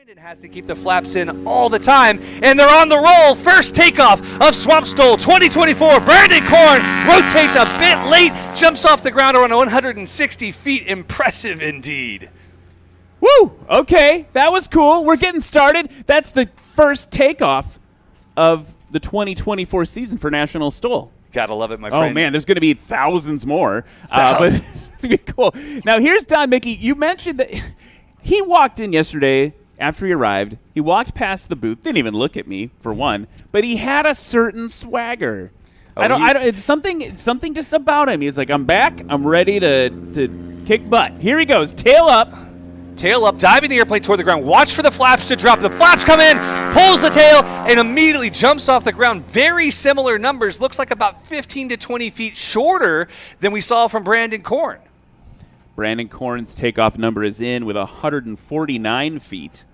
Brandon has to keep the flaps in all the time, and they're on the roll. First takeoff of Swampstol 2024. Brandon Korn rotates a bit late, jumps off the ground around 160 feet. Impressive indeed. Woo! Okay, that was cool. We're getting started. That's the first takeoff of the 2024 season for National Stol. Gotta love it, my friends. Oh, man, there's going to be thousands more. Thousands. But it's going to be cool. Now, here's Don Mickey. You mentioned that he walked in yesterday after he arrived. He walked past the booth, didn't even look at me, for one, but he had a certain swagger. I don't. It's something just about him. He's like, I'm back. I'm ready to kick butt. Here he goes. Tail up, diving the airplane toward the ground. Watch for the flaps to drop. The flaps come in, pulls the tail, and immediately jumps off the ground. Very similar numbers. Looks like about 15 to 20 feet shorter than we saw from Brandon Korn. Brandon Korn's takeoff number is in with 149 feet.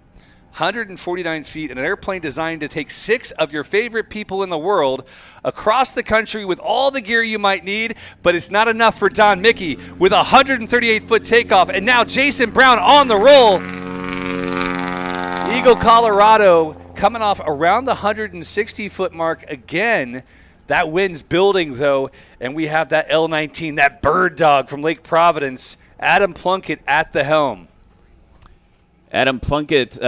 149 feet, an airplane designed to take 6 of your favorite people in the world across the country with all the gear you might need, but it's not enough for Don Mickey with a 138-foot takeoff. And now Jason Brown on the roll. Eagle, Colorado, coming off around the 160-foot mark again. That wind's building, though, and we have that L-19, that bird dog from Lake Providence, Adam Plunkett at the helm. Adam Plunkett,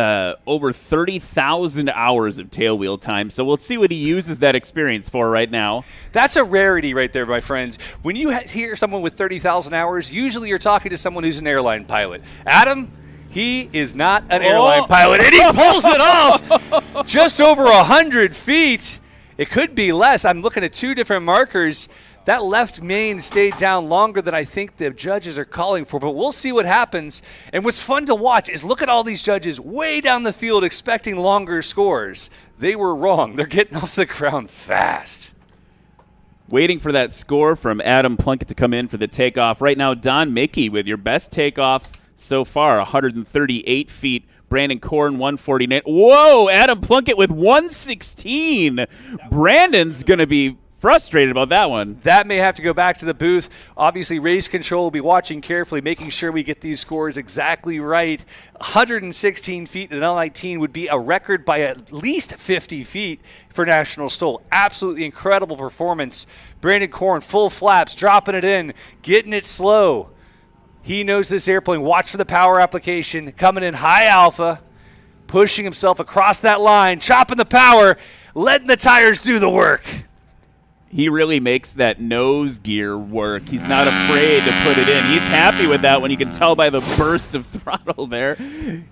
over 30,000 hours of tailwheel time, so we'll see what he uses that experience for right now. That's a rarity right there, my friends. When you hear someone with 30,000 hours, usually you're talking to someone who's an airline pilot. Adam, he is not an airline pilot, and he pulls it off just over 100 feet. It could be less. I'm looking at 2 different markers. That left main stayed down longer than I think the judges are calling for, but we'll see what happens. And what's fun to watch is look at all these judges way down the field expecting longer scores. They were wrong. They're getting off the ground fast. Waiting for that score from Adam Plunkett to come in for the takeoff. Right now, Don Mickey with your best takeoff so far, 138 feet. Brandon Korn, 149. Whoa, Adam Plunkett with 116. Brandon's going to be frustrated about that one. That may have to go back to the booth. Obviously, race control will be watching carefully, making sure we get these scores exactly right. 116 feet in L-19 would be a record by at least 50 feet for National Stol. Absolutely incredible performance. Brandon Korn, full flaps, dropping it in, getting it slow. He knows this airplane. Watch for the power application. Coming in high alpha, pushing himself across that line, chopping the power, letting the tires do the work. He really makes that nose gear work. He's not afraid to put it in. He's happy with that one. You can tell by the burst of throttle there.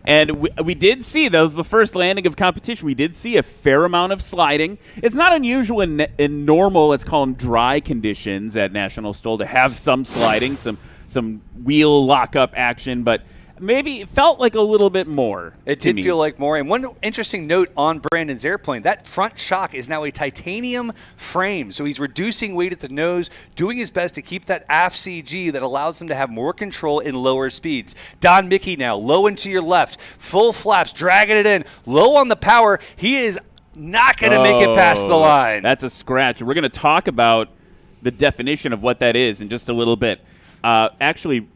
And we did see, that was the first landing of competition. We did see a fair amount of sliding. It's not unusual in normal, let's call them dry conditions at National Stol, to have some sliding, some wheel lockup action, but maybe it felt like a little bit more. It did feel like more. And one interesting note on Brandon's airplane, that front shock is now a titanium frame. So he's reducing weight at the nose, doing his best to keep that aft CG that allows him to have more control in lower speeds. Don Mickey now, low and to your left, full flaps, dragging it in, low on the power. He is not going to make it past the line. That's a scratch. We're going to talk about the definition of what that is in just a little bit. Actually,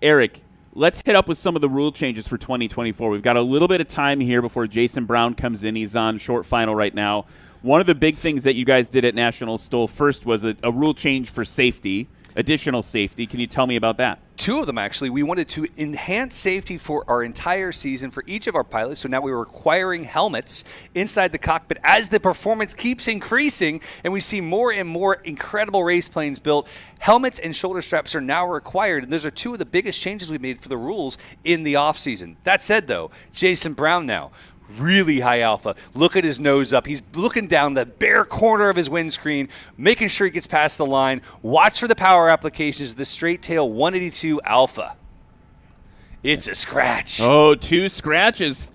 Eric, let's hit up with some of the rule changes for 2024. We've got a little bit of time here before Jason Brown comes in. He's on short final right now. One of the big things that you guys did at National Stol first was a rule change for safety, additional safety. Can you tell me about that? 2 of them, actually. We wanted to enhance safety for our entire season for each of our pilots, so now we're requiring helmets inside the cockpit as the performance keeps increasing and we see more and more incredible race planes built. Helmets and shoulder straps are now required, and those are 2 of the biggest changes we made for the rules in the offseason. That said, though, Jason Brown now, really high alpha. Look at his nose up. He's looking down the bare corner of his windscreen, making sure he gets past the line. Watch for the power applications, the straight tail 182 alpha. It's a scratch. Oh, 2 scratches.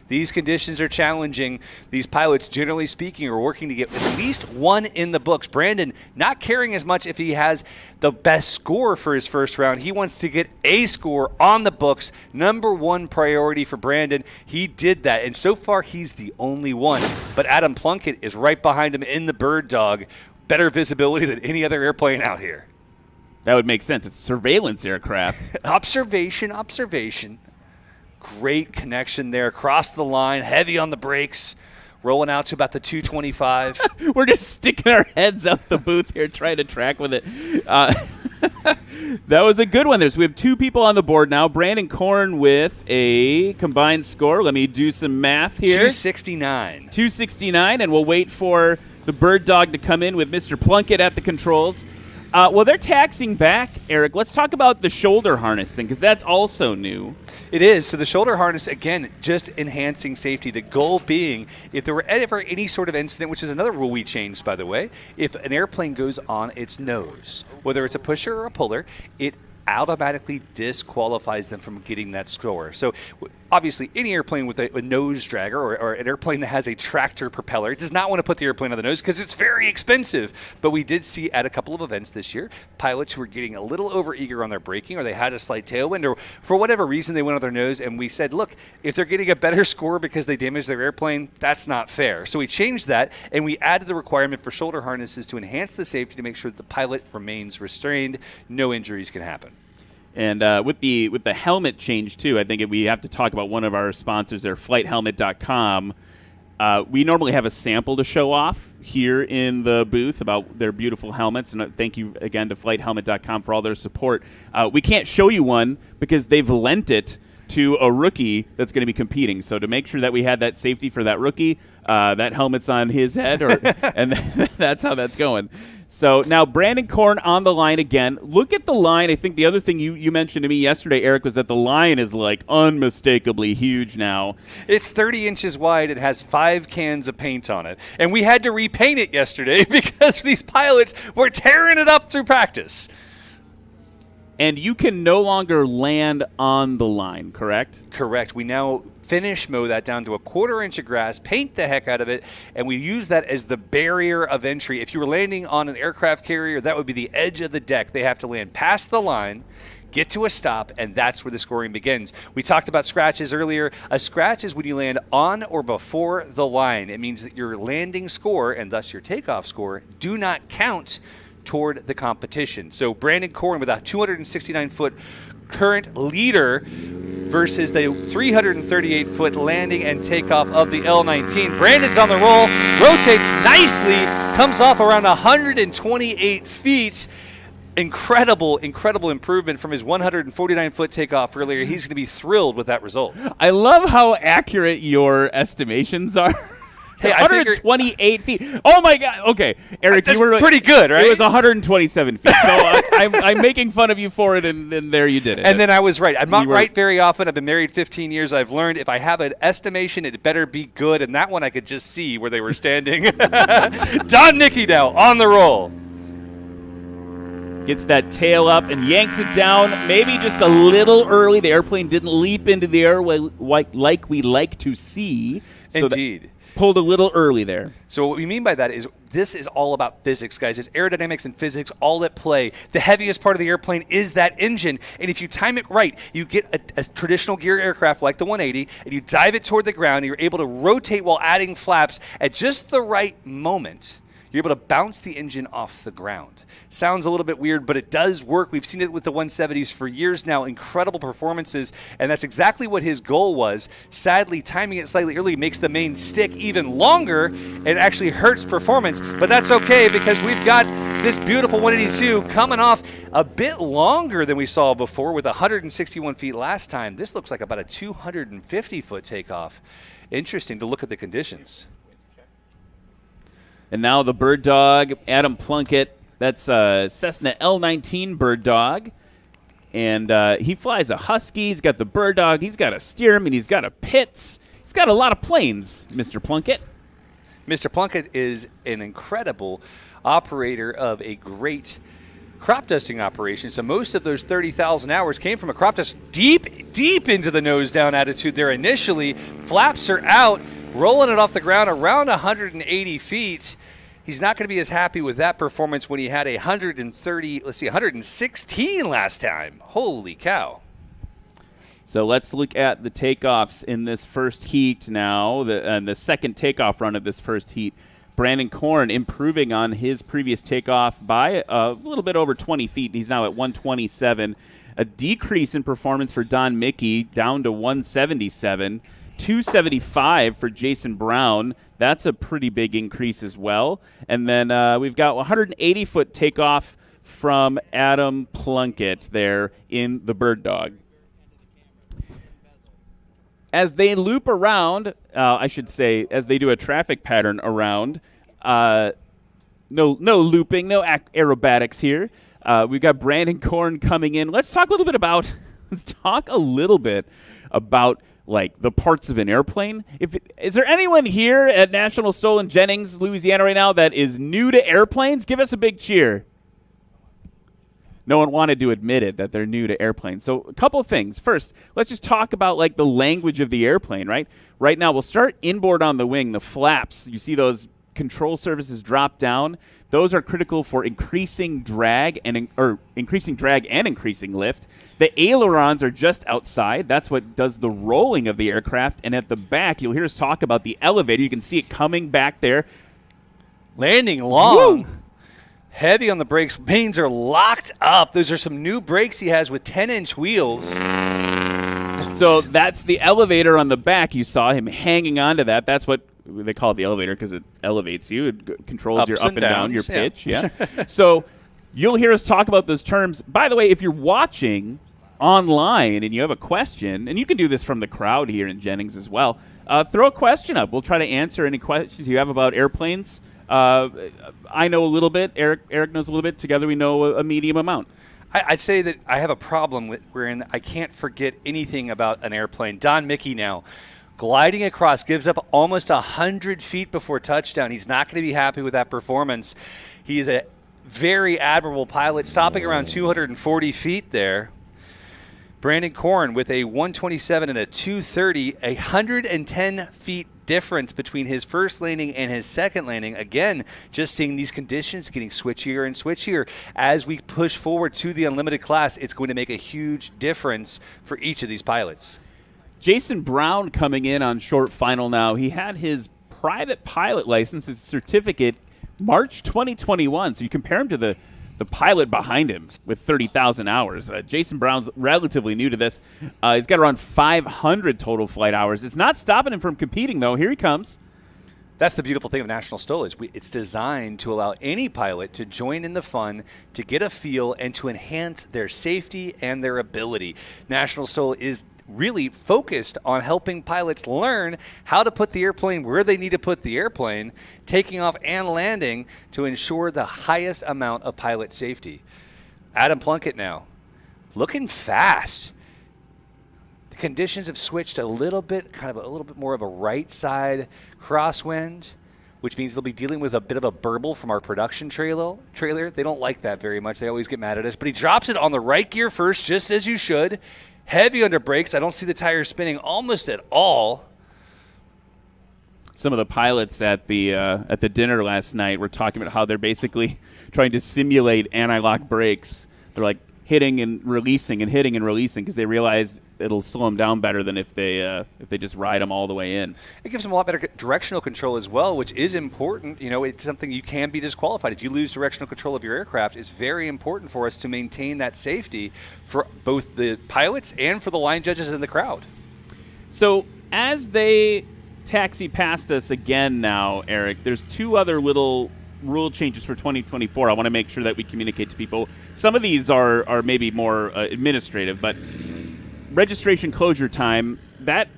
These conditions are challenging. These pilots, generally speaking, are working to get at least 1 in the books. Brandon not caring as much if he has the best score for his first round. He wants to get a score on the books. Number 1 priority for Brandon. He did that, and so far he's the only one. But Adam Plunkett is right behind him in the bird dog. Better visibility than any other airplane out here. That would make sense. It's a surveillance aircraft. Observation. Great connection there. Across the line, heavy on the brakes. Rolling out to about the 225. We're just sticking our heads out the booth here trying to track with it. That was a good one there. So we have 2 people on the board now. Brandon Korn with a combined score. Let me do some math here. 269. 269, and we'll wait for the Bird Dog to come in with Mr. Plunkett at the controls. Well, they're taxing back, Eric. Let's talk about the shoulder harness thing, because that's also new. It is. So the shoulder harness, again, just enhancing safety. The goal being, if there were ever any sort of incident, which is another rule we changed, by the way, if an airplane goes on its nose, whether it's a pusher or a puller, it automatically disqualifies them from getting that score. So obviously any airplane with a nose dragger or an airplane that has a tractor propeller does not want to put the airplane on the nose because it's very expensive. But we did see at a couple of events this year, pilots who were getting a little overeager on their braking, or they had a slight tailwind, or for whatever reason they went on their nose, and we said, look, if they're getting a better score because they damaged their airplane, that's not fair. So we changed that, and we added the requirement for shoulder harnesses to enhance the safety to make sure that the pilot remains restrained, no injuries can happen. And with the helmet change, too, I think we have to talk about one of our sponsors there, flighthelmet.com. We normally have a sample to show off here in the booth about their beautiful helmets, and thank you again to flighthelmet.com for all their support. We can't show you one because they've lent it to a rookie that's going to be competing. So to make sure that we had that safety for that rookie, that helmet's on his head, and that's how that's going. So now Brandon Korn on the line again. Look at the line. I think the other thing you mentioned to me yesterday, Eric, was that the line is like unmistakably huge now. It's 30 inches wide. It has 5 cans of paint on it. And we had to repaint it yesterday because these pilots were tearing it up through practice. And you can no longer land on the line, correct? Correct. We now finish mow that down to a 1/4 inch of grass, paint the heck out of it, and we use that as the barrier of entry. If you were landing on an aircraft carrier, that would be the edge of the deck. They have to land past the line, get to a stop, and that's where the scoring begins. We talked about scratches earlier. A scratch is when you land on or before the line. It means that your landing score, and thus your takeoff score, do not count toward the competition. So Brandon Korn with a 269-foot current leader versus the 338-foot landing and takeoff of the L-19. Brandon's on the roll, rotates nicely, comes off around 128 feet. Incredible improvement from his 149-foot takeoff earlier. He's going to be thrilled with that result. I love how accurate your estimations are. Hey, 128 feet. Oh, my God. Okay, Eric, that's you were pretty good, right? It was 127 feet. So I'm making fun of you for it, and there you did it. And then I was right. I'm not right very often. I've been married 15 years. I've learned if I have an estimation, it better be good. And that one I could just see where they were standing. Don Nicky now on the roll. Gets that tail up and yanks it down, maybe just a little early. The airplane didn't leap into the air like we like to see. So Indeed. Pulled a little early there. So what we mean by that is this is all about physics, guys. It's aerodynamics and physics all at play. The heaviest part of the airplane is that engine. And if you time it right, you get a traditional gear aircraft like the 180, and you dive it toward the ground, and you're able to rotate while adding flaps at just the right moment. You're able to bounce the engine off the ground. Sounds a little bit weird, but it does work. We've seen it with the 170s for years now. Incredible performances, and that's exactly what his goal was. Sadly, timing it slightly early makes the main stick even longer and actually hurts performance, but that's okay because we've got this beautiful 182 coming off a bit longer than we saw before with 161 feet last time. This looks like about a 250-foot takeoff. Interesting to look at the conditions. And now the Bird Dog, Adam Plunkett. That's a Cessna L-19 Bird Dog. And he flies a Husky. He's got the Bird Dog. He's got a Stearman. He's got a Pitts. He's got a lot of planes, Mr. Plunkett. Mr. Plunkett is an incredible operator of a great crop dusting operation. So most of those 30,000 hours came from a crop dust deep into the nose down attitude there initially. Flaps are out, rolling it off the ground around 180 feet. He's not going to be as happy with that performance when he had 116 last time. Holy cow. So let's look at the takeoffs in this first heat now, the second takeoff run of this first heat. Brandon Korn improving on his previous takeoff by a little bit over 20 feet. He's now at 127. A decrease in performance for Don Mickey, down to 177. 275 for Jason Brown. That's a pretty big increase as well. And then we've got 180-foot takeoff from Adam Plunkett there in the Bird Dog. As they loop around, I should say, as they do a traffic pattern around, no looping, no aerobatics here. We've got Brandon Korn coming in. Let's talk a little bit about like the parts of an airplane. Is there anyone here at National Stoll in Jennings, Louisiana right now that is new to airplanes? Give us a big cheer. No one wanted to admit it, that they're new to airplanes. So a couple of things. First, let's just talk about like the language of the airplane, right? Right now, we'll start inboard on the wing, the flaps. You see those control surfaces drop down. Those are critical for increasing drag and increasing lift. The ailerons are just outside. That's what does the rolling of the aircraft. And at the back, you'll hear us talk about the elevator. You can see it coming back there. Landing long. Woo! Heavy on the brakes. Vanes are locked up. Those are some new brakes he has with 10-inch wheels. So that's the elevator on the back. You saw him hanging on to that. That's what they call it, the elevator, because it elevates you. It controls your up and down, your pitch. Yeah. So you'll hear us talk about those terms. By the way, if you're watching online and you have a question, and you can do this from the crowd here in Jennings as well, throw a question up. We'll try to answer any questions you have about airplanes. I know a little bit. Eric knows a little bit. Together we know a medium amount. I'd say that I have a problem with wherein I can't forget anything about an airplane. Don Mickey now gliding across, gives up almost 100 feet before touchdown. He's not going to be happy with that performance. He is a very admirable pilot, stopping around 240 feet there. Brandon Korn with a 127 and a 230, 110 feet difference between his first landing and his second landing. Again, just seeing these conditions getting switchier and switchier. As we push forward to the unlimited class, it's going to make a huge difference for each of these pilots. Jason Brown coming in on short final now. He had his private pilot license, his certificate, March 2021. So you compare him to the pilot behind him with 30,000 hours. Jason Brown's relatively new to this. He's got around 500 total flight hours. It's not stopping him from competing, though. Here he comes. That's the beautiful thing of National Stoll is it's designed to allow any pilot to join in the fun, to get a feel, and to enhance their safety and their ability. National Stoll is really focused on helping pilots learn how to put the airplane where they need to put the airplane, taking off and landing to ensure the highest amount of pilot safety. Adam Plunkett now, looking fast. The conditions have switched a little bit more of a right side crosswind, which means they'll be dealing with a bit of a burble from our production trailer. They don't like that very much. They always get mad at us. But he drops it on the right gear first, just as you should. Heavy under brakes. I don't see the tires spinning almost at all. Some of the pilots at the dinner last night were talking about how they're basically trying to simulate anti-lock brakes. They're like hitting and releasing because they realized it'll slow them down better than if they just ride them all the way in. It gives them a lot better directional control as well, which is important. You know, it's something you can be disqualified. If you lose directional control of your aircraft, it's very important for us to maintain that safety for both the pilots and for the line judges in the crowd. So as they taxi past us again now, Eric, there's two other little rule changes for 2024. I want to make sure that we communicate to people. Some of these are maybe more administrative, but registration closure time, that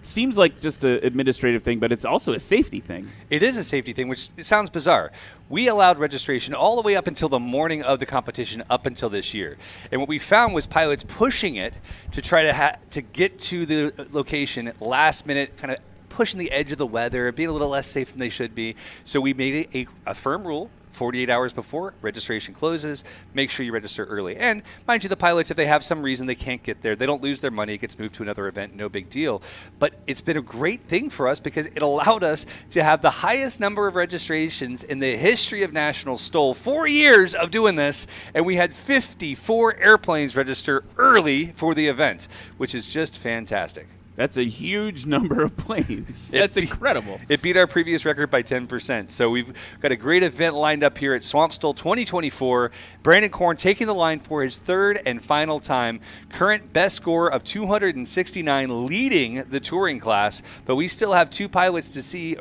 seems like just an administrative thing, but it's also a safety thing. It is a safety thing, which it sounds bizarre. We allowed registration all the way up until the morning of the competition, up until this year. And what we found was pilots pushing it to try to get to the location last minute, kind of pushing the edge of the weather, being a little less safe than they should be. So we made it a firm rule. 48 hours before registration closes, make sure you register early. And mind you, the pilots, if they have some reason they can't get there, they don't lose their money. It gets moved to another event, no big deal. But it's been a great thing for us because it allowed us to have the highest number of registrations in the history of National Stoll. 4 years of doing this, and we had 54 airplanes register early for the event, which is just fantastic. That's a huge number of planes. That's incredible. It beat our previous record by 10%. So we've got a great event lined up here at Swampstol 2024. Brandon Korn taking the line for his third and final time. Current best score of 269, leading the touring class. But we still have three pilots to see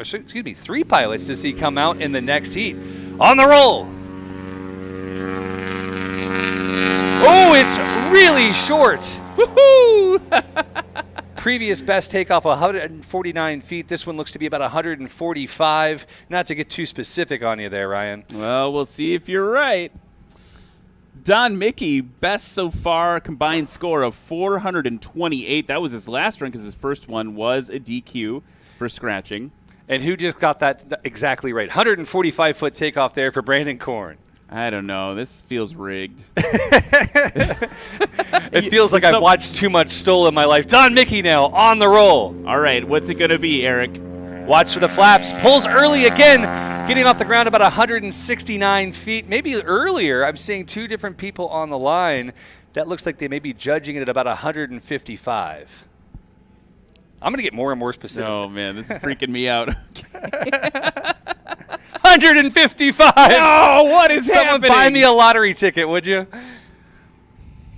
come out in the next heat. On the roll. Oh, it's really short. Woohoo! Previous best takeoff 149 feet. This one looks to be about 145. Not to get too specific on you there, Ryan. Well, we'll see if you're right. Don Mickey, best so far, combined score of 428. That was his last run because his first one was a DQ for scratching. And who just got that exactly right? 145-foot takeoff there for Brandon Korn. I don't know. This feels rigged. It feels like I've watched too much Stoll in my life. Don Mickey now on the roll. All right, what's it going to be, Eric? Watch for the flaps. Pulls early again, getting off the ground about 169 feet. Maybe earlier, I'm seeing two different people on the line. That looks like they may be judging it at about 155. I'm going to get more and more specific. Oh, man, this is freaking me out. 155! Oh, what is Someone happening? buy me a lottery ticket, would you?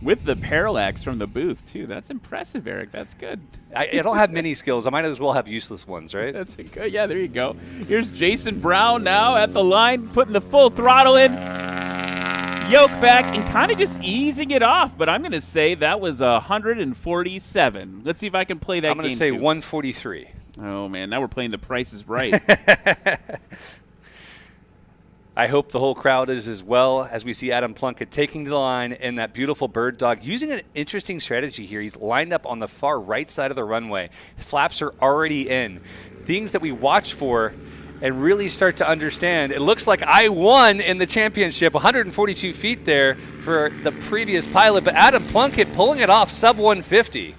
With the parallax from the booth, too. That's impressive, Eric. That's good. I don't have many skills. I might as well have useless ones, right? That's a good. Yeah, there you go. Here's Jason Brown now at the line, putting the full throttle in. Yoke back and kind of just easing it off, but I'm going to say that was 147. Let's see if I can play that game. I'm going to say 143. Oh, man. Now we're playing The Price is Right. I hope the whole crowd is as well, as we see Adam Plunkett taking the line in that beautiful bird dog, using an interesting strategy here. He's lined up on the far right side of the runway. Flaps are already in. Things that we watch for and really start to understand. It looks like I won in the championship, 142 feet there for the previous pilot, but Adam Plunkett pulling it off sub 150.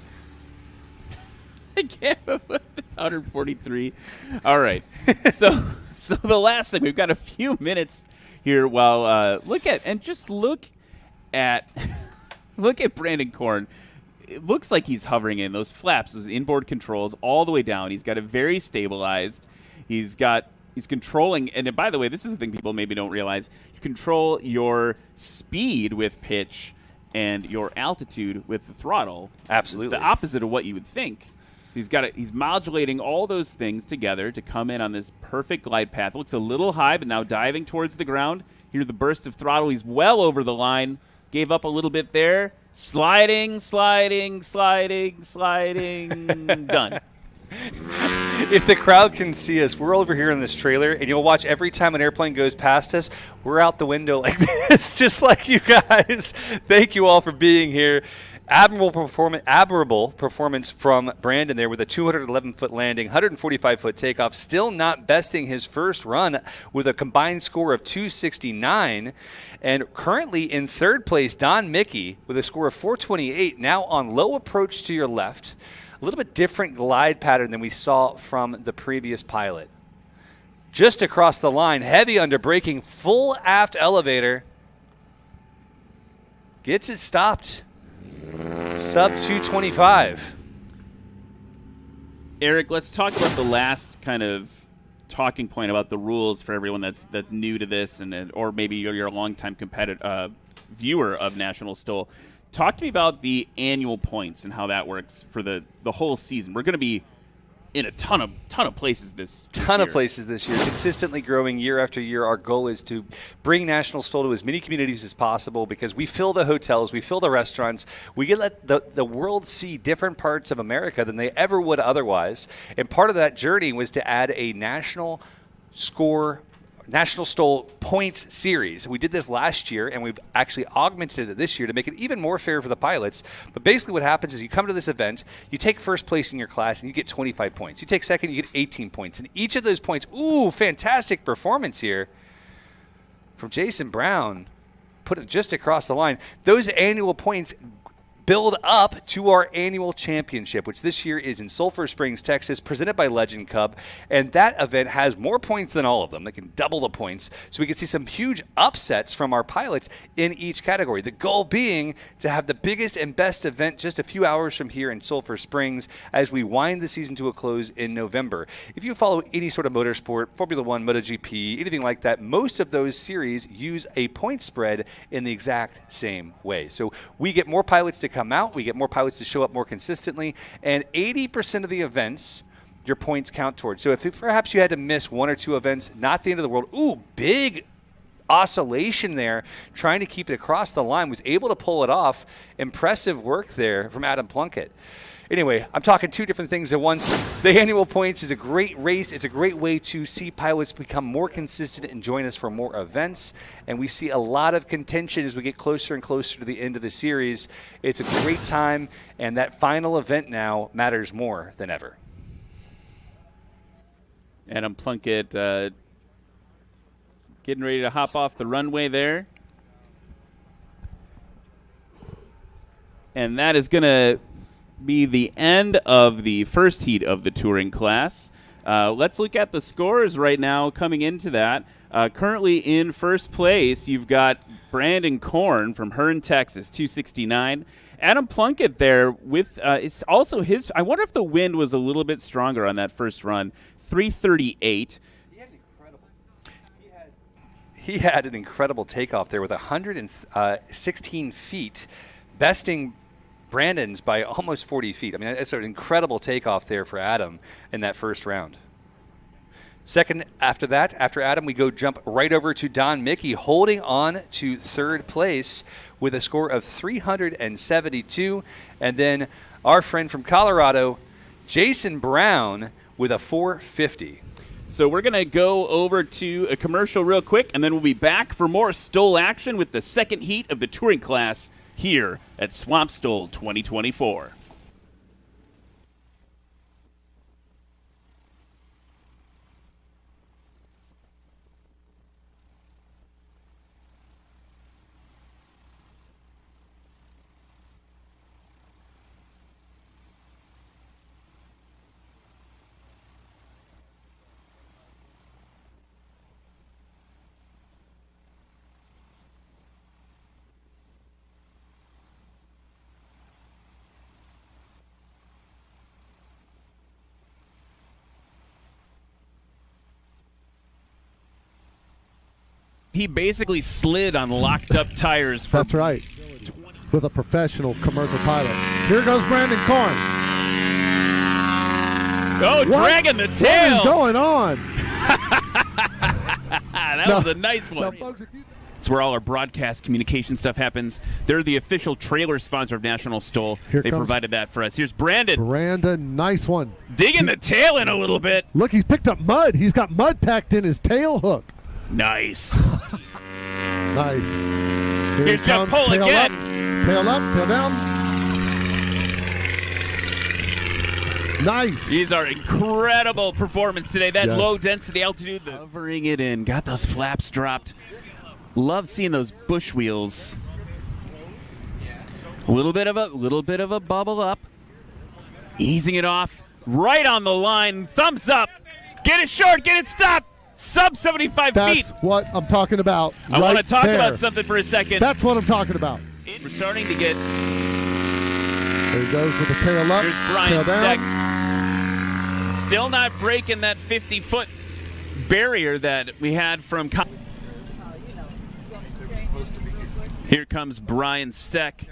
I can't believe 143. All right. So the last thing, we've got a few minutes here while look at Brandon Korn. It looks like he's hovering in those flaps, those inboard controls all the way down. He's got it very stabilized. He's controlling, and by the way, this is the thing people maybe don't realize. You control your speed with pitch and your altitude with the throttle. Absolutely. It's the opposite of what you would think. He's modulating all those things together to come in on this perfect glide path. Looks a little high, but now diving towards the ground. Hear the burst of throttle. He's well over the line. Gave up a little bit there. Sliding. Done. If the crowd can see us, we're over here in this trailer, and you'll watch every time an airplane goes past us, we're out the window like this, just like you guys. Thank you all for being here. Admirable performance from Brandon there with a 211-foot landing, 145-foot takeoff, still not besting his first run with a combined score of 269. And currently in third place, Don Mickey with a score of 428, now on low approach to your left. A little bit different glide pattern than we saw from the previous pilot. Just across the line, heavy under braking, full aft elevator. Gets it stopped. Sub 225. Eric, let's talk about the last kind of talking point about the rules for everyone that's new to this, or maybe you're a longtime viewer of National Stoll. Talk to me about the annual points and how that works for the whole season. We're going to be in a ton of places this year. Places this year, consistently growing year after year. Our goal is to bring National Stoll to as many communities as possible because we fill the hotels, we fill the restaurants, we get let the world see different parts of America than they ever would otherwise. And part of that journey was to add a National Stoll points series. We did this last year, and we've actually augmented it this year to make it even more fair for the pilots. But basically what happens is you come to this event, you take first place in your class, and you get 25 points. You take second, you get 18 points. And each of those points, fantastic performance here from Jason Brown, put it just across the line. Those annual points build up to our annual championship, which this year is in Sulphur Springs, Texas, presented by Legend Cub. And that event has more points than all of them. They can double the points. So we can see some huge upsets from our pilots in each category. The goal being to have the biggest and best event just a few hours from here in Sulphur Springs as we wind the season to a close in November. If you follow any sort of motorsport, Formula One, MotoGP, anything like that, most of those series use a point spread in the exact same way. So we get more pilots to come out, we get more pilots to show up more consistently, and 80% of the events your points count towards. So if perhaps you had to miss one or two events, not the end of the world. Ooh, big oscillation there, trying to keep it across the line, was able to pull it off. Impressive work there from Adam Plunkett. Anyway, I'm talking two different things at once. The annual points is a great race. It's a great way to see pilots become more consistent and join us for more events. And we see a lot of contention as we get closer and closer to the end of the series. It's a great time, and that final event now matters more than ever. Adam Plunkett getting ready to hop off the runway there. And that is going to be the end of the first heat of the touring class. Let's look at the scores right now coming into that. Currently in first place, you've got Brandon Korn from Hearn, Texas, 269. Adam Plunkett there with it's also his. I wonder if the wind was a little bit stronger on that first run, 338. He had an incredible takeoff there with 116 feet, besting Brandon's by almost 40 feet. I mean, it's an incredible takeoff there for Adam in that first round. Second, after that, after Adam, we go jump right over to Don Mickey, holding on to third place with a score of 372. And then our friend from Colorado, Jason Brown, with a 450. So we're going to go over to a commercial real quick, and then we'll be back for more Stoll action with the second heat of the touring class here at Swampstol 2024. He basically slid on locked up tires. That's right. With a professional commercial pilot. Here goes Brandon Korn. Oh, dragging the tail. What is going on? That was a nice one. It's where all our broadcast communication stuff happens. They're the official trailer sponsor of National Stoll. They provided that for us. Here's Brandon. Brandon, nice one. Digging the tail in a little bit. Look, he's picked up mud. He's got mud packed in his tail hook. Nice. Nice. Here's Jeff Pohl again. Tail up, tail down. Nice. These are incredible performance today. That low density altitude, covering it in. Got those flaps dropped. Love seeing those bush wheels. A little bit of a bubble up. Easing it off. Right on the line. Thumbs up. Get it short. Get it stopped. Sub 75 feet. That's what I'm talking about. I want to talk about something for a second. That's what I'm talking about. We're starting to get. There he goes with the tail up. Here's Brian tail Steck. down. Still not breaking that 50-foot barrier that we had from. Here comes Brian Steck.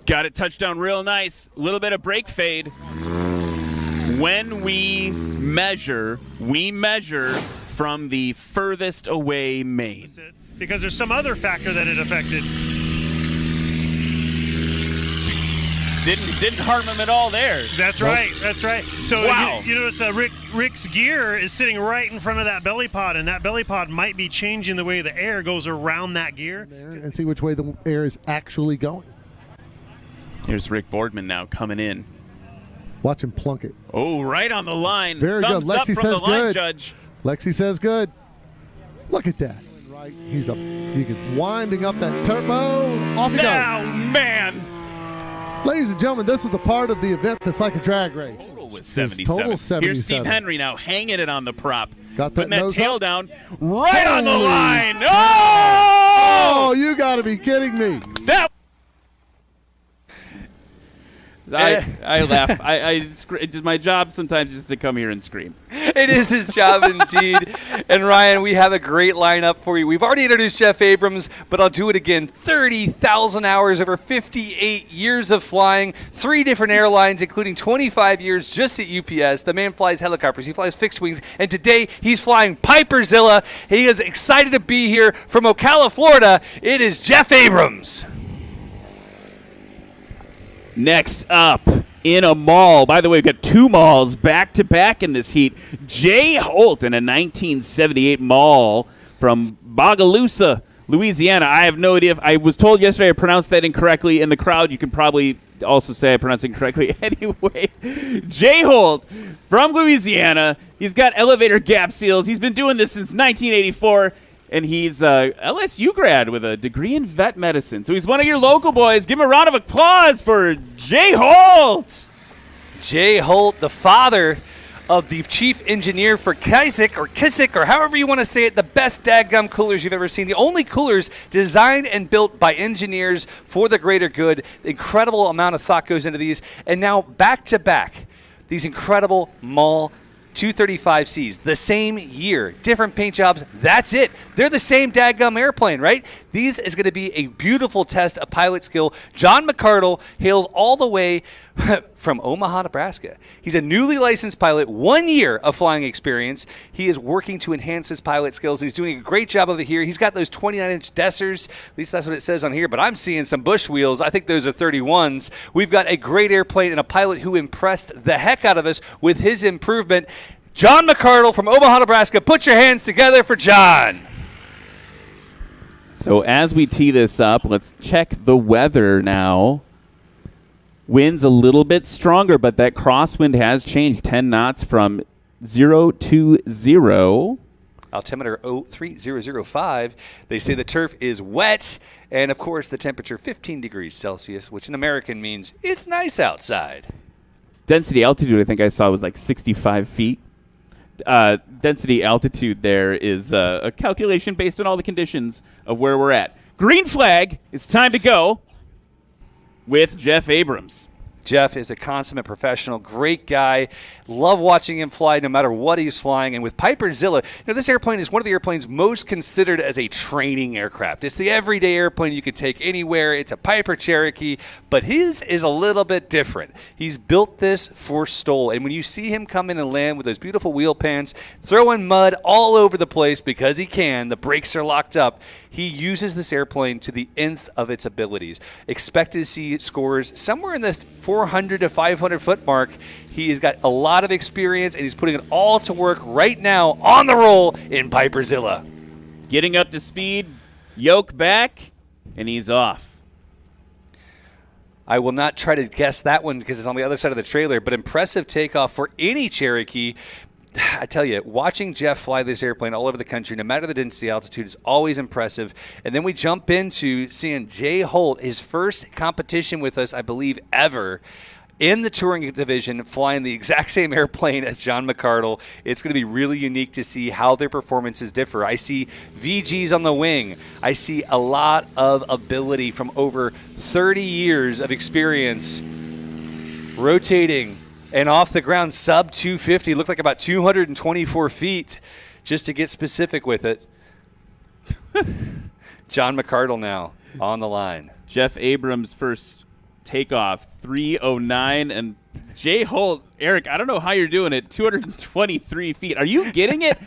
Got it touched down real nice. A little bit of brake fade. When we measure from the furthest away main. Because there's some other factor that it affected. Didn't harm him at all there. That's right. That's right. So wow. you notice Rick's gear is sitting right in front of that belly pod, and that belly pod might be changing the way the air goes around that gear. And see which way the air is actually going. Here's Rick Boardman now coming in. Watch him plunk it. Oh, right on the line. Very Thumbs good. Lexi up from says the line good. judge. Lexi says good. Look at that. He's winding up that turbo. Off he Now, goes. man. Ladies and gentlemen, this is the part of the event that's like a drag race. Total was His 77. Total 77. Here's Steve Henry now hanging it on the prop. Got that Putting that nose tail up. down right on the Holy- line. Oh, Oh! you got to be kidding me. That I laugh. My job sometimes is to come here and scream. It is his job indeed. And Ryan, we have a great lineup for you. We've already introduced Jeff Abrams, but I'll do it again. 30,000 hours over 58 years of flying, 3 different airlines, including 25 years just at UPS. The man flies helicopters. He flies fixed wings. And today he's flying Piperzilla. He is excited to be here from Ocala, Florida. It is Jeff Abrams. Next up, in a Maule. By the way, we've got 2 Maules back-to-back in this heat. Jay Holt in a 1978 Maule from Bogalusa, Louisiana. I have no idea if I was told yesterday I pronounced that incorrectly. In the crowd, you can probably also say I pronounced it incorrectly. Anyway, Jay Holt from Louisiana. He's got elevator gap seals. He's been doing this since 1984. And he's LSU grad with a degree in vet medicine. So he's one of your local boys. Give him a round of applause for Jay Holt. Jay Holt, the father of the chief engineer for Kissick, or however you want to say it, the best dadgum coolers you've ever seen. The only coolers designed and built by engineers for the greater good. Incredible amount of thought goes into these. And now back-to-back, these incredible Maule 235Cs, the same year, different paint jobs. That's it. They're the same dadgum airplane, right? These is going to be a beautiful test of pilot skill. John McCardle hails all the way from Omaha, Nebraska. He's a newly licensed pilot, 1 year of flying experience. He is working to enhance his pilot skills. He's doing a great job of it here. He's got those 29-inch Dessers. At least that's what it says on here, but I'm seeing some Bush wheels. I think those are 31s. We've got a great airplane and a pilot who impressed the heck out of us with his improvement. John McCardle from Omaha, Nebraska. Put your hands together for John. So as we tee this up, let's check the weather now. Wind's a little bit stronger, but that crosswind has changed 10 knots from 0 to 0. Altimeter 03005. They say the turf is wet, and of course the temperature 15 degrees Celsius, which in American means it's nice outside. Density altitude, I think I saw, was like 65 feet. Density altitude there is a calculation based on all the conditions of where we're at. Green flag, it's time to go with Jeff Abrams. Jeff is a consummate professional, great guy. Love watching him fly no matter what he's flying. And with Piperzilla, this airplane is one of the airplanes most considered as a training aircraft. It's the everyday airplane you could take anywhere. It's a Piper Cherokee, but his is a little bit different. He's built this for Stoll. And when you see him come in and land with those beautiful wheel pans, throwing mud all over the place because he can, the brakes are locked up, he uses this airplane to the nth of its abilities. Expect to see scores somewhere in the 400 to 500 foot mark. He has got a lot of experience, and he's putting it all to work right now on the roll in Piperzilla. Getting up to speed, yoke back, and he's off. I will not try to guess that one because it's on the other side of the trailer, but impressive takeoff for any Cherokee. I tell you, watching Jeff fly this airplane all over the country, no matter the density altitude, is always impressive. And then we jump into seeing Jay Holt, his first competition with us, I believe, ever, in the touring division, flying the exact same airplane as John McCardle. It's going to be really unique to see how their performances differ. I see VGs on the wing. I see a lot of ability from over 30 years of experience rotating and off the ground, sub 250. Looked like about 224 feet, just to get specific with it. John McCardle now on the line. Jeff Abrams' first takeoff, 309, and Jay Holt, Eric, I don't know how you're doing it, 223 feet. Are you getting it?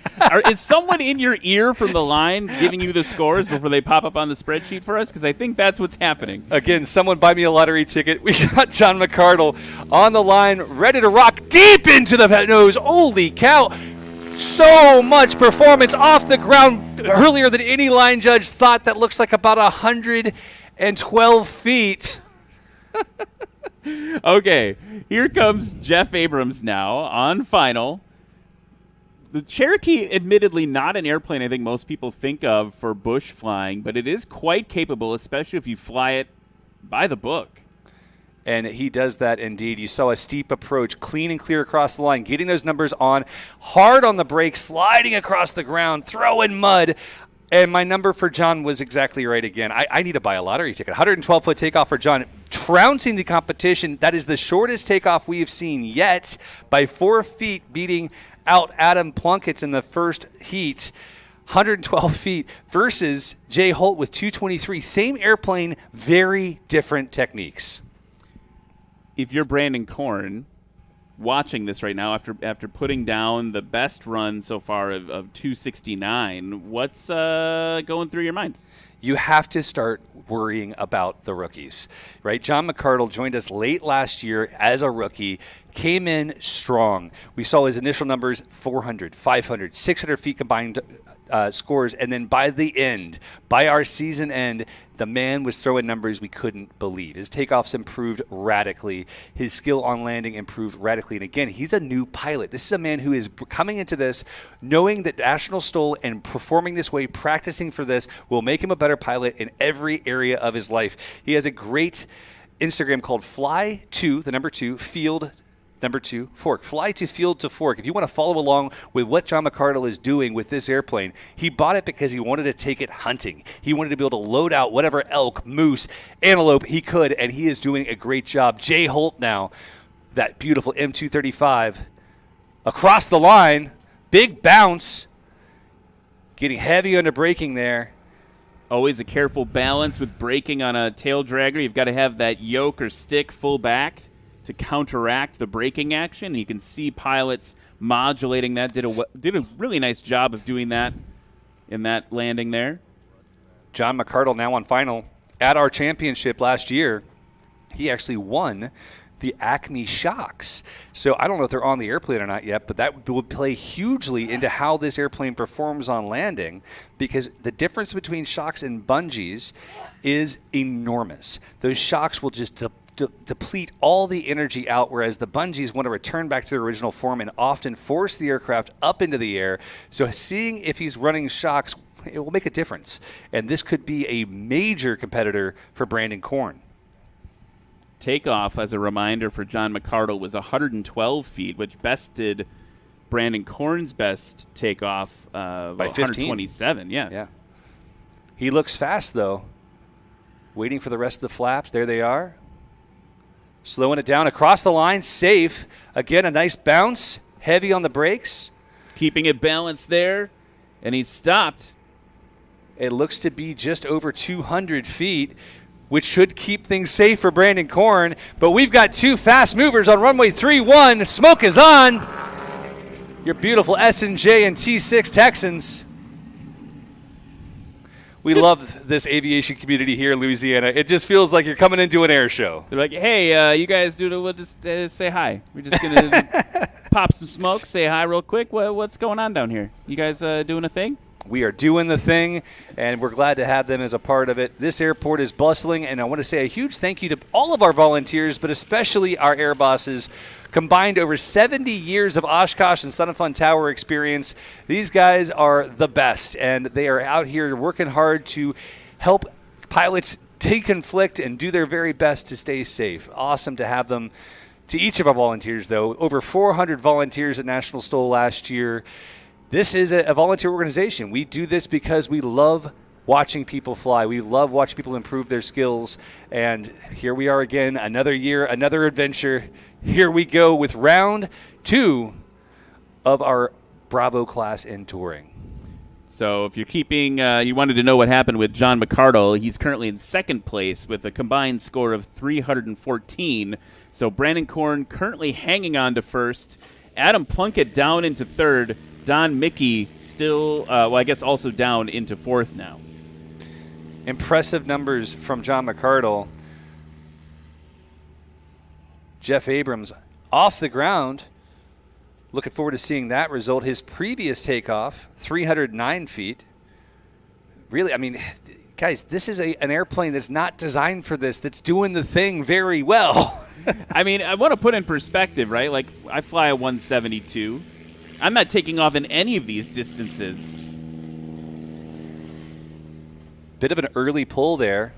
Is someone in your ear from the line giving you the scores before they pop up on the spreadsheet for us? Because I think that's what's happening. Again, someone buy me a lottery ticket. We got John McCardle on the line, ready to rock deep into the nose. Holy cow. So much performance off the ground earlier than any line judge thought. That looks like about 112 feet. Okay, here comes Jeff Abrams now on final. The Cherokee, admittedly not an airplane I think most people think of for bush flying, but it is quite capable, especially if you fly it by the book. And he does that indeed. You saw a steep approach, clean and clear across the line, getting those numbers on, hard on the brake, sliding across the ground, throwing mud. And my number for John was exactly right again. I need to buy a lottery ticket. 112-foot takeoff for John, trouncing the competition. That is the shortest takeoff we have seen yet, by 4 feet, beating out Adam Plunkett's in the first heat. 112 feet versus Jay Holt with 223. Same airplane, very different techniques. If you're Brandon Korn watching this right now after putting down the best run so far of 269, what's going through your mind? You have to start worrying about the rookies, right? John McArdle joined us late last year as a rookie, came in strong. We saw his initial numbers, 400, 500, 600 feet combined scores, and then by the end, by our season end, the man was throwing numbers we couldn't believe. His takeoffs improved radically. His skill on landing improved radically. And again, he's a new pilot. This is a man who is coming into this knowing that National Stoll and performing this way, practicing for this, will make him a better pilot in every area of his life. He has a great Instagram called Fly to, the number 2, Field Number 2, Fork. Fly to Field to Fork. If you want to follow along with what John McArdle is doing with this airplane, he bought it because he wanted to take it hunting. He wanted to be able to load out whatever elk, moose, antelope he could, and he is doing a great job. Jay Holt now, that beautiful M235, across the line, big bounce, getting heavy under braking there. Always a careful balance with braking on a tail dragger. You've got to have that yoke or stick full back to counteract the braking action. You can see pilots modulating that. Did a really nice job of doing that in that landing there. John McArdle now on final. At our championship last year, he actually won the Acme shocks. So I don't know if they're on the airplane or not yet, but that would play hugely into how this airplane performs on landing, because the difference between shocks and bungees is enormous. Those shocks will just deplete all the energy out, whereas the bungees want to return back to their original form and often force the aircraft up into the air. So seeing if he's running shocks, it will make a difference. And this could be a major competitor for Brandon Korn. Takeoff, as a reminder for John McArdle, was 112 feet, which bested Brandon Korn's best takeoff by 127. Yeah. He looks fast, though. Waiting for the rest of the flaps. There they are. Slowing it down across the line, safe. Again, a nice bounce, heavy on the brakes. Keeping it balanced there, and he's stopped. It looks to be just over 200 feet, which should keep things safe for Brandon Korn. But we've got two fast movers on runway 31. Smoke is on. Your beautiful S&J and T6 Texans. We love this aviation community here in Louisiana. It just feels like you're coming into an air show. They're like, hey, you guys we'll just say hi. We're just going to pop some smoke, say hi real quick. What's going on down here? You guys doing a thing? We are doing the thing, and we're glad to have them as a part of it. This airport is bustling, and I want to say a huge thank you to all of our volunteers, but especially our air bosses. Combined over 70 years of Oshkosh and Sun and Fun Tower experience. These guys are the best, and they are out here working hard to help pilots deconflict and do their very best to stay safe. Awesome to have them. To each of our volunteers, though, over 400 volunteers at National Stoll last year. This is a volunteer organization. We do this because we love watching people fly. We love watching people improve their skills. And here we are again, another year, another adventure. Here we go with round 2 of our Bravo class in touring. So if you're keeping, you wanted to know what happened with John McArdle, he's currently in second place with a combined score of 314. So Brandon Korn currently hanging on to first. Adam Plunkett down into third. Don Mickey still, I guess also down into fourth now. Impressive numbers from John McArdle. Jeff Abrams off the ground. Looking forward to seeing that result. His previous takeoff, 309 feet. Really, I mean, guys, this is an airplane that's not designed for this, that's doing the thing very well. I mean, I want to put in perspective, right? Like, I fly a 172. I'm not taking off in any of these distances. Bit of an early pull there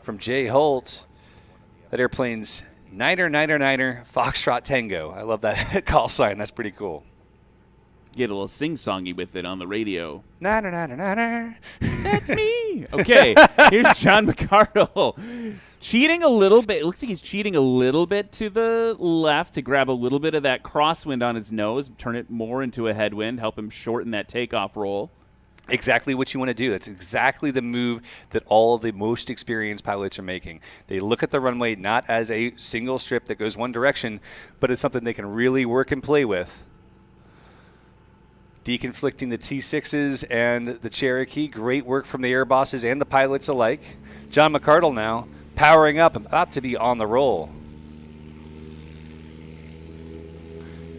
from Jay Holt. That airplane's Niner, Foxtrot Tango. I love that call sign. That's pretty cool. Get a little sing-songy with it on the radio. Niner. That's me. Okay, here's John McArdle. Cheating a little bit. It looks like he's cheating a little bit to the left to grab a little bit of that crosswind on his nose, turn it more into a headwind, help him shorten that takeoff roll. Exactly what you want to do. That's exactly the move that all of the most experienced pilots are making. They look at the runway not as a single strip that goes one direction, but it's something they can really work and play with. Deconflicting the T6s and the Cherokee. Great work from the air bosses and the pilots alike. John McArdle now powering up, about to be on the roll.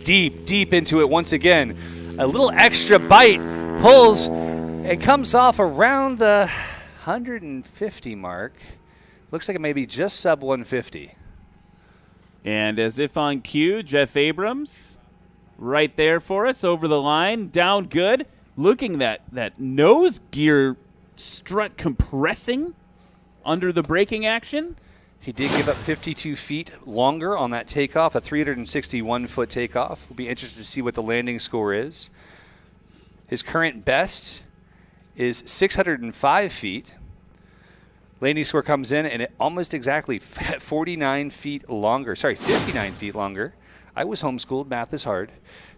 Deep into it once again. A little extra bite, pulls, and comes off around the 150 mark. Looks like it may be just sub 150. And as if on cue, Jeff Abrams right there for us over the line, down good. Looking that nose gear strut compressing under the braking action. He did give up 52 feet longer on that takeoff, a 361-foot takeoff. We'll be interested to see what the landing score is. His current best is 605 feet. Landing score comes in and it almost exactly 59 feet longer. Sorry, 59 feet longer. I was homeschooled. Math is hard.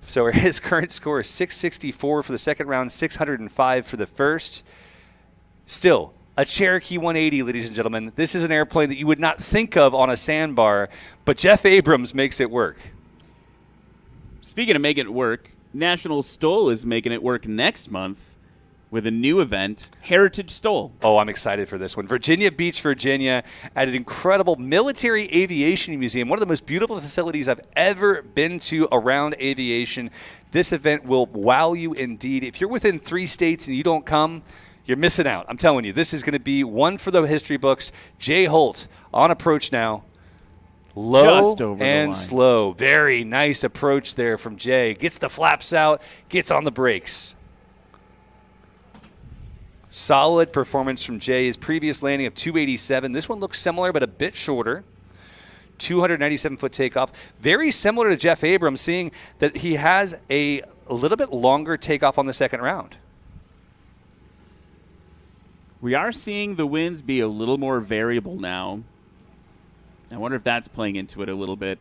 So his current score is 664 for the second round, 605 for the first. Still, a Cherokee 180, ladies and gentlemen. This is an airplane that you would not think of on a sandbar, but Jeff Abrams makes it work. Speaking of making it work, National Stoll is making it work next month with a new event, Heritage Stoll. Oh, I'm excited for this one. Virginia Beach, Virginia, at an incredible military aviation museum, one of the most beautiful facilities I've ever been to around aviation. This event will wow you indeed. If you're within 3 states and you don't come, you're missing out. I'm telling you, this is going to be one for the history books. Jay Holt on approach now. Low and slow. Very nice approach there from Jay. Gets the flaps out, gets on the brakes. Solid performance from Jay. His previous landing of 287. This one looks similar, but a bit shorter. 297-foot takeoff. Very similar to Jeff Abrams, seeing that he has a little bit longer takeoff on the second round. We are seeing the winds be a little more variable now. I wonder if that's playing into it a little bit.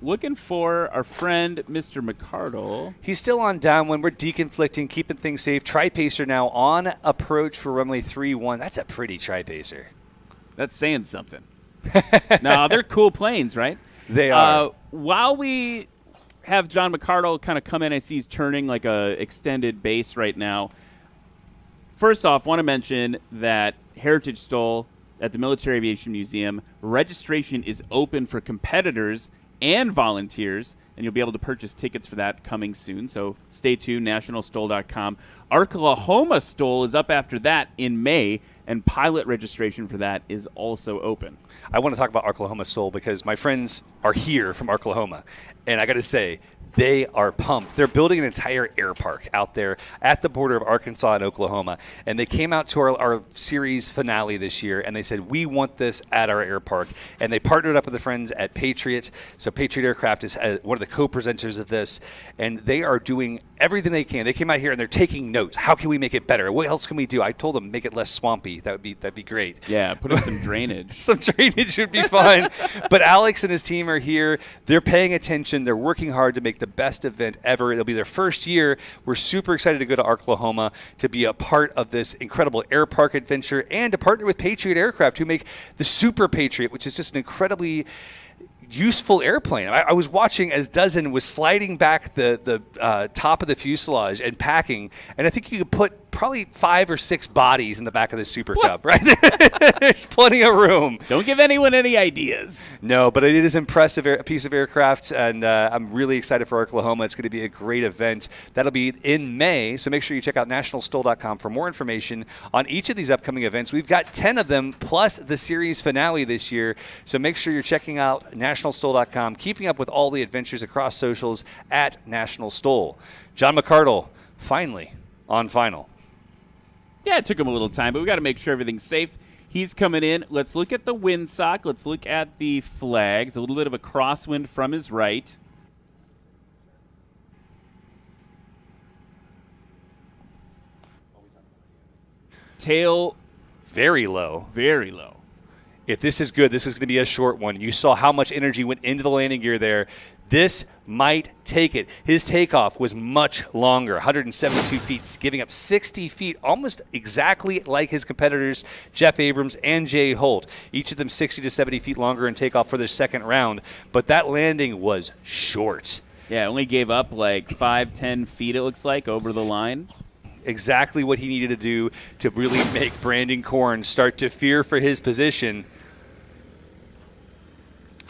Looking for our friend, Mr. McArdle. He's still on downwind. We're deconflicting, keeping things safe. Tri-Pacer now on approach for runway 31. That's a pretty Tri-Pacer. That's saying something. No, they're cool planes, right? They are. While we have John McArdle kind of come in, I see he's turning like a extended base right now. First off, want to mention that Heritage Stoll at the Military Aviation Museum, registration is open for competitors and volunteers, and you'll be able to purchase tickets for that coming soon. So stay tuned, nationalstoll.com. Arklahoma Stoll is up after that in May, and pilot registration for that is also open. I want to talk about Arklahoma Stoll because my friends are here from Arklahoma, and I got to say, they are pumped. They're building an entire air park out there at the border of Arkansas and Oklahoma. And they came out to our series finale this year, and they said, we want this at our air park. And they partnered up with the friends at Patriot. So Patriot Aircraft is one of the co-presenters of this. And they are doing everything they can. They came out here, and they're taking notes. How can we make it better? What else can we do? I told them, make it less swampy. That'd be great. Yeah, put in some drainage. Some drainage would be fine. But Alex and his team are here. They're paying attention. They're working hard to make the best event ever. It'll be their first year. We're super excited to go to Arklahoma to be a part of this incredible air park adventure and to partner with Patriot Aircraft, who make the Super Patriot, which is just an incredibly useful airplane. I was watching as Dozen was sliding back the top of the fuselage and packing, and I think you could put probably 5 or 6 bodies in the back of the Super Cub, right? There's plenty of room. Don't give anyone any ideas. No, but it is impressive, a piece of aircraft, and I'm really excited for Oklahoma. It's going to be a great event. That'll be in May, so make sure you check out nationalstol.com for more information on each of these upcoming events. We've got 10 of them, plus the series finale this year, so make sure you're checking out nationalstol.com, keeping up with all the adventures across socials at National Stol. John McArdle, finally on final. Yeah, it took him a little time, but we got to make sure everything's safe. He's coming in. Let's look at the windsock. Let's look at the flags. A little bit of a crosswind from his right. Tail very low. Very low. If this is good, this is going to be a short one. You saw how much energy went into the landing gear there. This might take it. His takeoff was much longer, 172 feet, giving up 60 feet, almost exactly like his competitors, Jeff Abrams and Jay Holt. Each of them 60 to 70 feet longer in takeoff for their second round. But that landing was short. Yeah, only gave up like 5-10 feet, it looks like, over the line. Exactly what he needed to do to really make Brandon Korn start to fear for his position.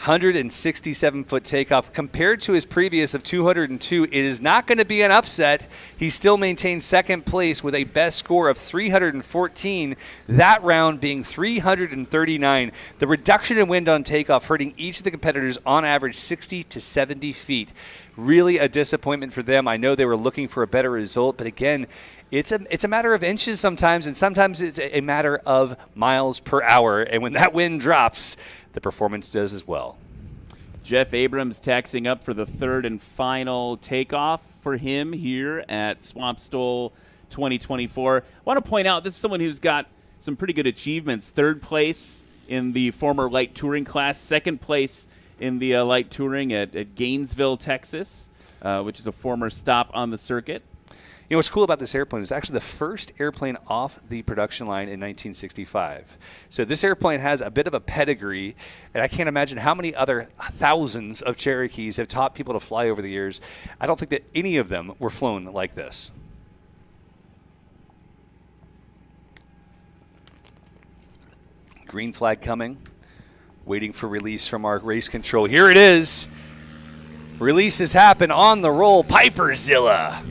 167-foot takeoff. Compared to his previous of 202, it is not going to be an upset. He still maintains second place with a best score of 314, that round being 339. The reduction in wind on takeoff hurting each of the competitors on average 60 to 70 feet. Really a disappointment for them. I know they were looking for a better result, but again, it's a matter of inches sometimes, and sometimes it's a matter of miles per hour. And when that wind drops, the performance does as well. Jeff Abrams taxing up for the third and final takeoff for him here at Swampstol 2024. I want to point out this is someone who's got some pretty good achievements. Third place in the former light touring class, second place in the light touring at Gainesville, Texas, which is a former stop on the circuit. You know what's cool about this airplane is actually the first airplane off the production line in 1965. So this airplane has a bit of a pedigree, and I can't imagine how many other thousands of Cherokees have taught people to fly over the years. I don't think that any of them were flown like this. Green flag coming, waiting for release from our race control. Here it is. Releases happen on the roll. Piperzilla.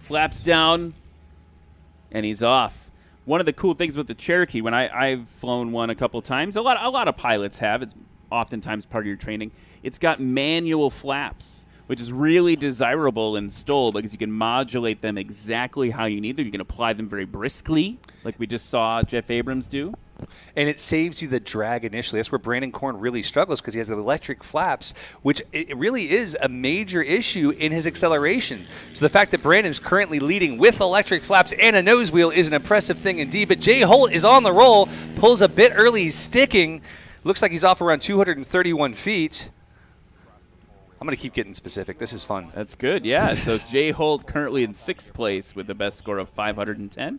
Flaps down, and he's off. One of the cool things with the Cherokee, when I've flown one a couple times, a lot of pilots have. It's oftentimes part of your training. It's got manual flaps, which is really desirable in STOL because you can modulate them exactly how you need them. You can apply them very briskly, like we just saw Jeff Abrams do. And it saves you the drag initially. That's where Brandon Korn really struggles because he has the electric flaps, which it really is a major issue in his acceleration. So the fact that Brandon's currently leading with electric flaps and a nose wheel is an impressive thing indeed. But Jay Holt is on the roll, pulls a bit early, sticking. Looks like he's off around 231 feet. I'm going to keep getting specific. This is fun. That's good, yeah. So Jay Holt currently in sixth place with the best score of 510.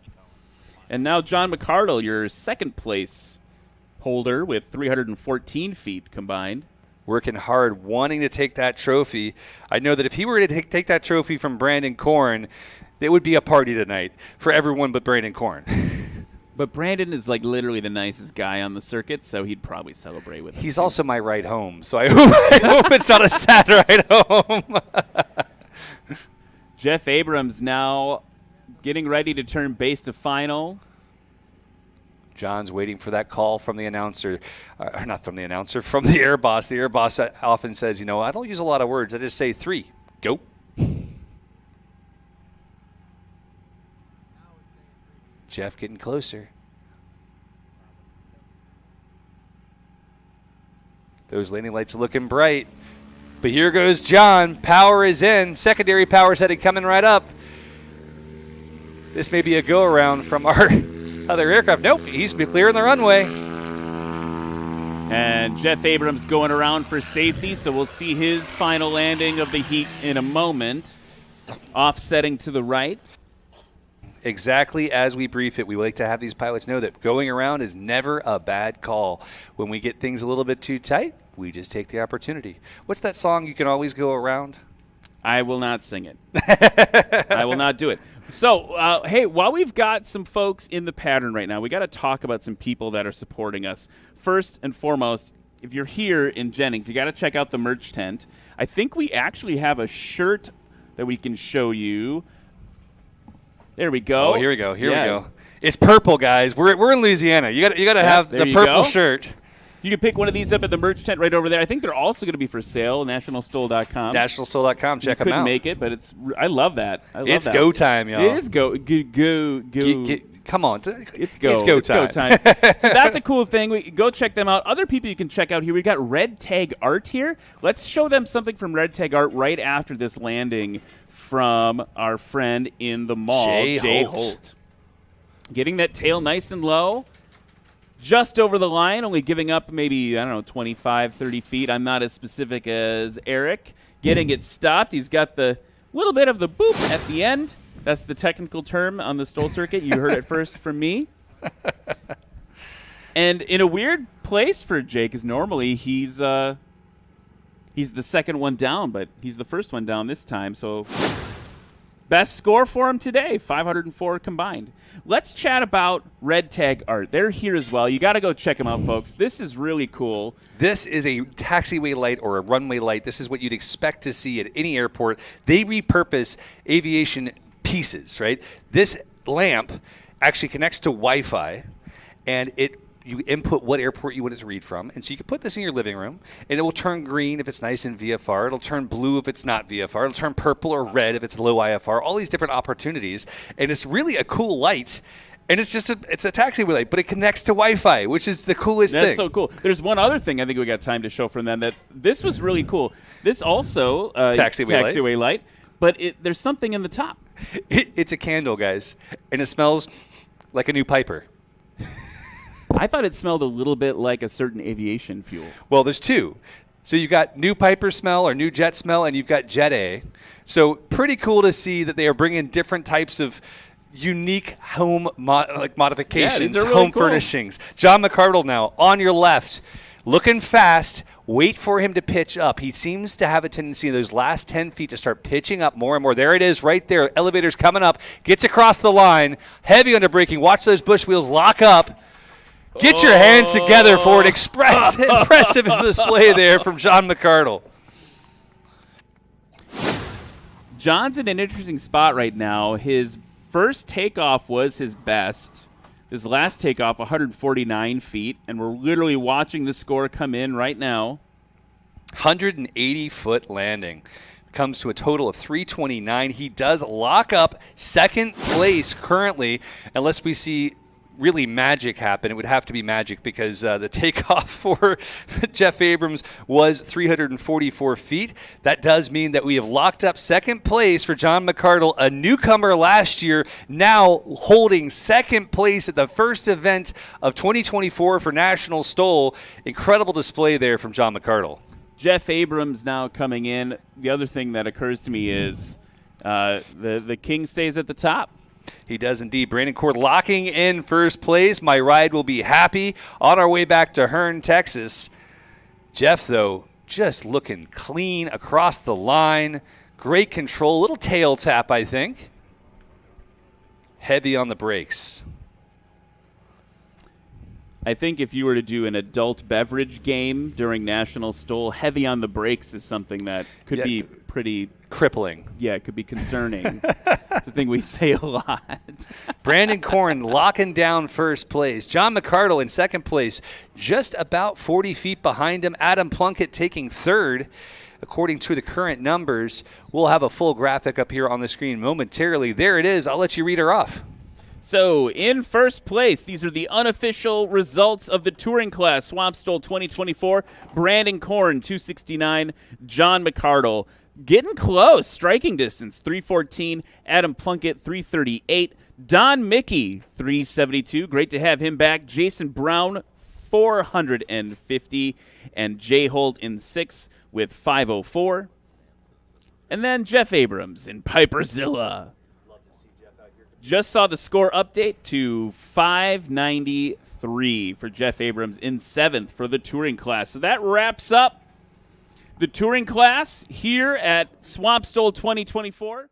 And now John McArdle, your second place holder with 314 feet combined. Working hard, wanting to take that trophy. I know that if he were to take that trophy from Brandon Korn, it would be a party tonight for everyone but Brandon Korn. But Brandon is like literally the nicest guy on the circuit, so he'd probably celebrate with him. He's also my ride home, so I hope it's not a sad ride home. Jeff Abrams now getting ready to turn base to final. John's waiting for that call from the announcer. Not from the announcer, from the air boss. The air boss often says, you know, I don't use a lot of words. I just say 3. Go. Jeff getting closer. Those landing lights are looking bright. But here goes John. Power is in. Secondary power headed coming right up. This may be a go-around from our other aircraft. Nope, he's clearing the runway. And Jeff Abrams going around for safety, so we'll see his final landing of the heat in a moment. Offsetting to the right. Exactly as we brief it, we like to have these pilots know that going around is never a bad call. When we get things a little bit too tight, we just take the opportunity. What's that song, You Can Always Go Around? I will not sing it. I will not do it. So, hey, while we've got some folks in the pattern right now, we got to talk about some people that are supporting us. First and foremost, if you're here in Jennings, you got to check out the merch tent. I think we actually have a shirt that we can show you. There we go. Oh, here we go. Here we go. It's purple, guys. We're in Louisiana. You got to have the purple shirt. You can pick one of these up at the merch tent right over there. I think they're also going to be for sale. Nationalstol.com. Nationalstol.com. Check them out. Couldn't make it, but I love that. It's go time, y'all. It is go. Come on. It's go. It's go time. So that's a cool thing. Go check them out. Other people you can check out here. We got Red Tag Art here. Let's show them something from Red Tag Art right after this landing from our friend in the mall, Jay Holt. Getting that tail nice and low. Just over the line, only giving up maybe, 25, 30 feet. I'm not as specific as Eric. Getting it stopped. He's got the little bit of the boop at the end. That's the technical term on the Stoll circuit. You heard it first from me. And in a weird place for Jake, because normally he's the second one down, but he's the first one down this time. So best score for him today, 504 combined. Let's chat about Red Tag Art. They're here as well. You got to go check them out, folks. This is really cool. This is a taxiway light or a runway light. This is what you'd expect to see at any airport. They repurpose aviation pieces, right? This lamp actually connects to Wi-Fi, and you input what airport you want it to read from. And so you can put this in your living room, and it will turn green if it's nice in VFR. It'll turn blue if it's not VFR. It'll turn purple or red if it's low IFR. All these different opportunities. And it's really a cool light. And it's a taxiway light, but it connects to Wi-Fi, which is the coolest thing. That's so cool. There's one other thing I think we got time to show from them that this was really cool. This also taxiway light, but there's something in the top. It's a candle, guys, and it smells like a new Piper. I thought it smelled a little bit like a certain aviation fuel. Well, there's two. So you've got new Piper smell or new jet smell, and you've got Jet A. So pretty cool to see that they are bringing different types of unique home modifications, really home cool. furnishings. John McArdle now on your left, looking fast. Wait for him to pitch up. He seems to have a tendency in those last 10 feet to start pitching up more and more. There it is right there. Elevator's coming up. Gets across the line. Heavy under braking. Watch those bush wheels lock up. Get your hands together for an impressive display there from John McArdle. John's in an interesting spot right now. His first takeoff was his best. His last takeoff, 149 feet, and we're literally watching the score come in right now. 180-foot landing. Comes to a total of 329. He does lock up second place currently, unless we see really magic happen. It would have to be magic because the takeoff for Jeff Abrams was 344 feet. That does mean that we have locked up second place for John McArdle, a newcomer last year, now holding second place at the first event of 2024 for National Stoll. Incredible display there from John McArdle. Jeff Abrams now coming in. The other thing that occurs to me is the king stays at the top. He does indeed. Brandon Cord locking in first place. My ride will be happy. On our way back to Hearne, Texas. Jeff, though, just looking clean across the line. Great control. Little tail tap, I think. Heavy on the brakes. I think if you were to do an adult beverage game during National Stoll, heavy on the brakes is something that could be pretty crippling. Yeah, it could be concerning. It's a thing we say a lot. Brandon Korn locking down first place. John McArdle in second place, just about 40 feet behind him. Adam Plunkett taking third. According to the current numbers, we'll have a full graphic up here on the screen momentarily. There it is. I'll let you read her off. So, in first place, these are the unofficial results of the touring class. Swampstol 2024, Brandon Korn, 269, John McArdle. Getting close, striking distance, 314, Adam Plunkett, 338, Don Mickey, 372. Great to have him back. Jason Brown, 450, and Jay Holt in 6 with 504. And then Jeff Abrams in Piperzilla. Just saw the score update to 593 for Jeff Abrams in 7th for the touring class. So that wraps up the touring class here at Swampstol 2024.